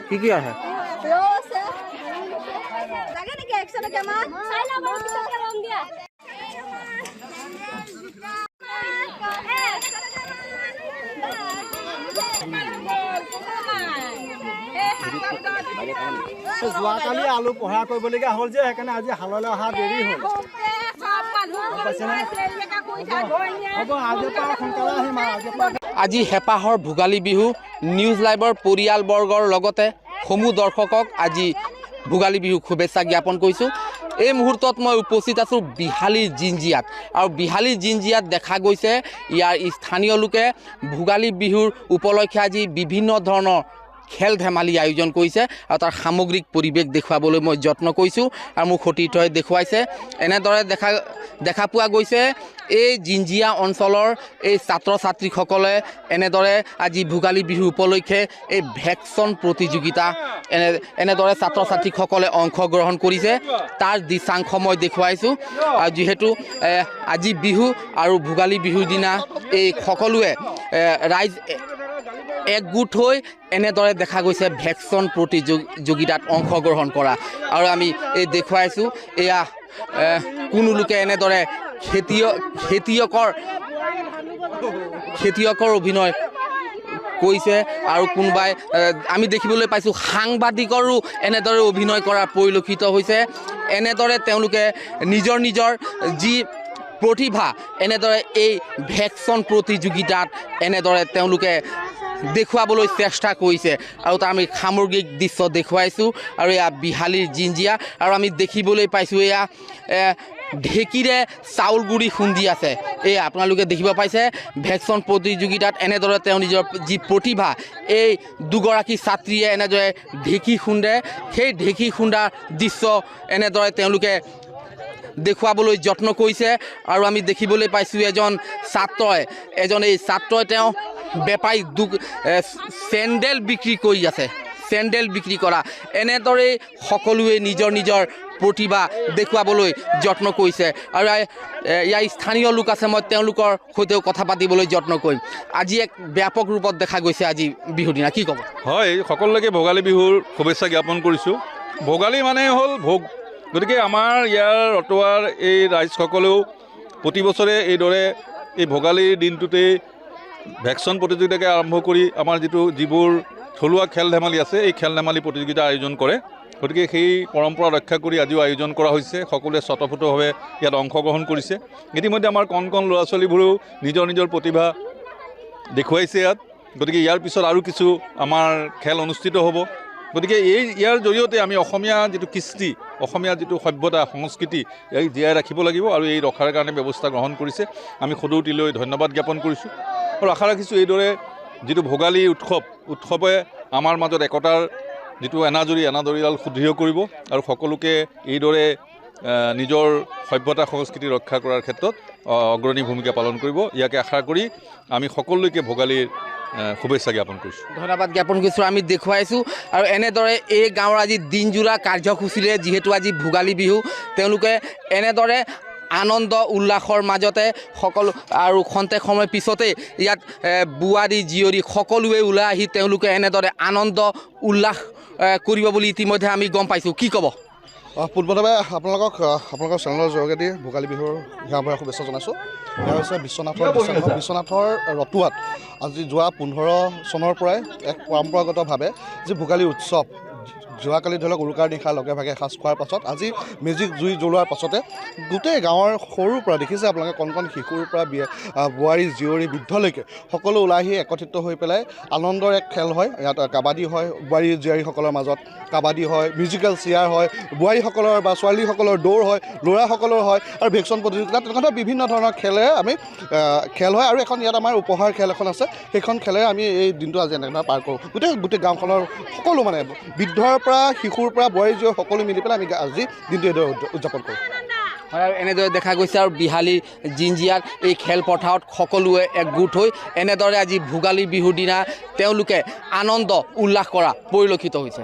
কি আছে যোৱাকালি আলু পঢ়া কৰিবলগীয়া হ'ল যে সেইকাৰণে আজি হাললৈ অহা দেৰি হ'ল আজি হেঁপাহৰ ভোগালী বিহু নিউজ লাইভৰ পৰিয়ালবৰ্গৰ লগতে সমূহ দৰ্শকক আজি ভোগালী বিহু শুভেচ্ছা জ্ঞাপন কৰিছোঁ। এই মুহূৰ্তত মই উপস্থিত আছোঁ বিহালীৰ জিঞ্জিয়াত আৰু বিহালীৰ জিঞ্জিয়াত দেখা গৈছে ইয়াৰ স্থানীয় লোকে ভোগালী বিহুৰ উপলক্ষে আজি বিভিন্ন ধৰণৰ খেল ধেমালি আয়োজন কৰিছে আৰু তাৰ সামগ্ৰিক পৰিৱেশ দেখুৱাবলৈ মই যত্ন কৰিছোঁ আৰু মোক সতীৰ্থই দেখুৱাইছে। এনেদৰে দেখা পোৱা গৈছে এই জিঞ্জিয়া অঞ্চলৰ এই ছাত্ৰ ছাত্ৰীসকলে এনেদৰে আজি ভোগালী বিহু উপলক্ষে এই ভেকচন প্ৰতিযোগিতা এনেদৰে ছাত্ৰ ছাত্ৰীসকলে অংশগ্ৰহণ কৰিছে তাৰ দৃশ্যাংশ মই দেখুৱাইছোঁ। আৰু যিহেতু আজি বিহু আৰু ভোগালী বিহুৰ দিনা এই সকলোৱে ৰাইজ একগোট হৈ এনেদৰে দেখা গৈছে ভেকচন প্ৰতিযোগিতাত অংশগ্ৰহণ কৰা। আৰু আমি এই দেখুৱাইছোঁ এয়া কোনো লোকে এনেদৰে খেতিয়কৰ অভিনয় কৰিছে আৰু কোনোবাই আমি দেখিবলৈ পাইছোঁ সাংবাদিকৰো এনেদৰে অভিনয় কৰা পৰিলক্ষিত হৈছে। এনেদৰে তেওঁলোকে নিজৰ যি প্ৰতিভা এনেদৰে এই ভেকচন প্ৰতিযোগিতাত এনেদৰে তেওঁলোকে দেখুৱাবলৈ চেষ্টা কৰিছে আৰু তাৰ আমি সামগ্ৰিক দৃশ্য দেখুৱাইছোঁ। আৰু এয়া বিহালীৰ জিঞ্জিয়া আৰু আমি দেখিবলৈ পাইছোঁ এয়া ঢেঁকীৰে চাউল গুড়ি খুন্দি আছে। এই আপোনালোকে দেখিব পাইছে ভেকচন প্ৰতিযোগিতাত এনেদৰে তেওঁ নিজৰ যি প্ৰতিভা এই দুগৰাকী ছাত্ৰীয়ে এনেদৰে ঢেঁকী খুন্দে, সেই ঢেঁকী খুন্দাৰ দৃশ্য এনেদৰে তেওঁলোকে দেখুৱাবলৈ যত্ন কৰিছে। আৰু আমি দেখিবলৈ পাইছোঁ এই ছাত্ৰই তেওঁ বেপাৰী চেণ্ডেল বিক্ৰী কৰি আছে, চেণ্ডেল বিক্ৰী কৰা। এনেদৰেই সকলোৱে নিজৰ প্ৰতিভা দেখুৱাবলৈ যত্ন কৰিছে। আৰু ইয়াৰ স্থানীয় লোক আছে, মই তেওঁলোকৰ সৈতেও কথা পাতিবলৈ যত্ন কৰিম। আজি এক ব্যাপক ৰূপত দেখা গৈছে আজি বিহুৰ দিনা, কি ক'ব? হয়, সকলোকে ভোগালী বিহুৰ শুভেচ্ছা জ্ঞাপন কৰিছোঁ। ভোগালী মানে হ'ল ভোগ, গতিকে আমাৰ ইয়াৰ ৰতোৱাৰ এই ৰাইজসকলেও প্ৰতি বছৰে এইদৰে এই ভোগালীৰ দিনটোতেই ভেকচন প্ৰতিযোগিতাকে আৰম্ভ কৰি আমাৰ যিবোৰ থলুৱা খেল ধেমালি আছে এই খেল ধেমালি প্ৰতিযোগিতা আয়োজন কৰে। গতিকে সেই পৰম্পৰা ৰক্ষা কৰি আজিও আয়োজন কৰা হৈছে। সকলোৱে স্বতঃস্ফূৰ্তভাৱে ইয়াত অংশগ্ৰহণ কৰিছে। ইতিমধ্যে আমাৰ কণ ল'ৰা ছোৱালীবোৰেও নিজৰ প্ৰতিভা দেখুৱাইছে ইয়াত। গতিকে ইয়াৰ পিছত আৰু কিছু আমাৰ খেল অনুষ্ঠিত হ'ব। গতিকে ইয়াৰ জৰিয়তে আমি অসমীয়া যিটো কৃষ্টি, অসমীয়া যিটো সভ্যতা সংস্কৃতি এই জীয়াই ৰাখিব লাগিব আৰু এই ৰখাৰ কাৰণে ব্যৱস্থা গ্ৰহণ কৰিছে। আমি সদৌতিলৈ ধন্যবাদ জ্ঞাপন কৰিছোঁ আৰু আশা ৰাখিছোঁ এইদৰে যিটো ভোগালী উৎসৱে আমাৰ মাজত একতাৰ যিটো এনাজৰীডাল সুদৃঢ় কৰিব আৰু সকলোকে এইদৰে নিজৰ সভ্যতা সংস্কৃতি ৰক্ষা কৰাৰ ক্ষেত্ৰত অগ্ৰণী ভূমিকা পালন কৰিব। ইয়াকে আশা কৰি আমি সকলোকে ভোগালীৰ শুভেচ্ছা জ্ঞাপন কৰিছোঁ, ধন্যবাদ জ্ঞাপন কৰিছোঁ। আমি দেখুৱাইছোঁ আৰু এনেদৰে এই গাঁৱৰ আজি দিনজোৰা কাৰ্যসূচীৰে যিহেতু আজি ভোগালী বিহু, তেওঁলোকে এনেদৰে আনন্দ উল্লাসৰ মাজতে সকলো আৰু খন্তেক সময় পিছতে ইয়াত বোৱাৰী জীয়ৰী সকলোৱে ওলাই আহি তেওঁলোকে এনেদৰে আনন্দ উল্লাস কৰিব বুলি ইতিমধ্যে আমি গম পাইছোঁ, কি ক'ব? পোনপ্ৰথমে আপোনালোকৰ চেনেলৰ যোগেদি ভোগালী বিহুৰ হিয়াভৰা শুভেচ্ছা জনাইছোঁ। এয়া হৈছে বিশ্বনাথৰ ৰতুৱাত আজি যোৱা 15 চনৰ পৰাই এক পৰম্পৰাগতভাৱে যি ভোগালী উৎসৱ, যোৱাকালি ধৰি লওক উৰুকাৰ নিশা লগে ভাগে এসাঁজ খোৱাৰ পাছত আজি মেজিক জুই জ্বলোৱাৰ পাছতে গোটেই গাঁৱৰ সৰুৰ পৰা দেখিছে আপোনালোকে কণ শিশুৰ পৰা বোৱাৰী জীয়ৰী বৃদ্ধলৈকে সকলো ওলাই আহি একত্ৰিত হৈ পেলাই আনন্দৰ এক খেল হয়। ইয়াত কাবাডী হয়, বোৱাৰী জীয়ৰীসকলৰ মাজত কাবাডী হয়, মিউজিকেল চেয়াৰ হয়, বোৱাৰীসকলৰ বা ছোৱালীসকলৰ দৌৰ হয়, ল'ৰাসকলৰ হয় আৰু ভেকচন প্ৰতিযোগিতা, তেনেকুৱা বিভিন্ন ধৰণৰ খেল হয়। আৰু এখন ইয়াত আমাৰ উপহাৰ খেল এখন আছে, সেইখন খেলেৰে আমি এই দিনটো আজি এনেধৰণে পাৰ কৰোঁ। গোটেই গাঁওখনৰ সকলো মানে বৃদ্ধৰ পৰা শিশুৰ পৰা বোৱাৰী জীয়ৰী সকলো মিলি পেলাই আমি আজি দিনটো এইদৰে উদযাপন কৰোঁ। হয়, আৰু এনেদৰে দেখা গৈছে আৰু বিহালীৰ জিঞ্জিয়াত এই খেলপথাৰত সকলোৱে একগোট হৈ এনেদৰে আজি ভোগালী বিহুৰ দিনা তেওঁলোকে আনন্দ উল্লাস কৰা পৰিলক্ষিত হৈছে।